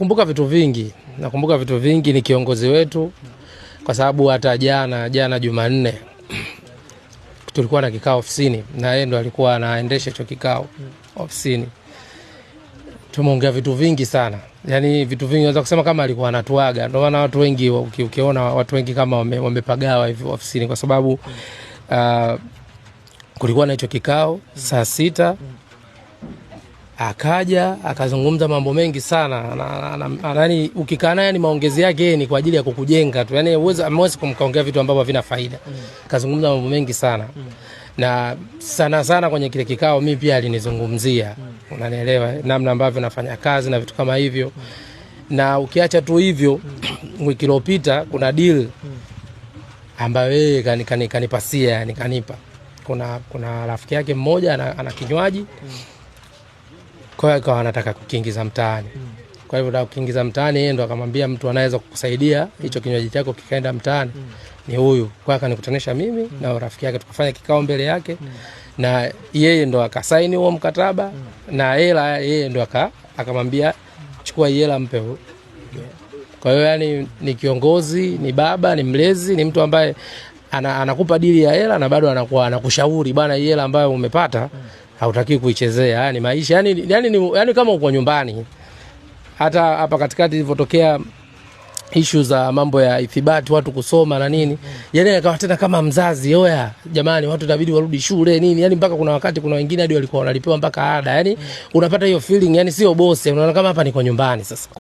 nakumbuka vitu vingi. Nakumbuka vitu vingi, ni kiongozi wetu kwa sababu hata jana Jumanne tulikuwa na kikao ofisini na yeye ndo alikuwa anaendesha hicho kikao ofisini. Tumeongea vitu vingi sana. Yaani vitu vingi naweza kusema kama alikuwa anatuaga. Ndio maana watu wengi ukiona watu wengi kama wamepagawa hivi ofisini kwa sababu kulikuwa na hicho kikao saa 6. Akaja akazungumza mambo mengi sana. Yaani ukikaa naye ni maongezi yake ni kwa ajili ya kukujenga tu. Yaani ameweza kumkaongea vitu ambavyo havina faida. Akazungumza mambo mengi sana. Na sana kwenye kile kikao mimi pia alinizungumzia. Unanielewa namna ambavyo nafanya kazi na vitu kama hivyo. Na ukiacha tu hivyo wiki iliyopita kuna deal ambayo yeye kanipasia, yani kanipa. Kuna rafiki yake mmoja ana kinywaji. Kwa hiyo anataka kukiingiza mtaani. Kwa hivyo ndio kukiingiza mtaani, yeye ndo akamwambia mtu anaweza kukusaidia hicho kinywaji chako kikaenda mtaani ni huyu. Kwa akanikutanisha mimi na rafiki yake tukafanya kikao mbele yake na yeye ndo akasaini huo mkataba na hela yeye ndo akamwambia chukua hela mpe huyo. Kwa hiyo yani ni kiongozi, ni baba, ni mlezi, ni mtu ambaye anakupa dili ya hela na bado anakuwa anakushauri bwana, hii hela ambayo umepata hautaki kuichezea. Yani maisha yani kama uko nyumbani. Hata hapa katikati ilipotokea issue za mambo ya ithibati watu kusoma na nini, yani akawa tena kama mzazi, oya jamani watu inabidi warudi shule nini, yani mpaka kuna wakati kuna wengine hadi walikuwa wanalipiwa mpaka ada. Yani unapata hiyo feeling, yani sio boss, unaona kama hapa niko nyumbani sasa.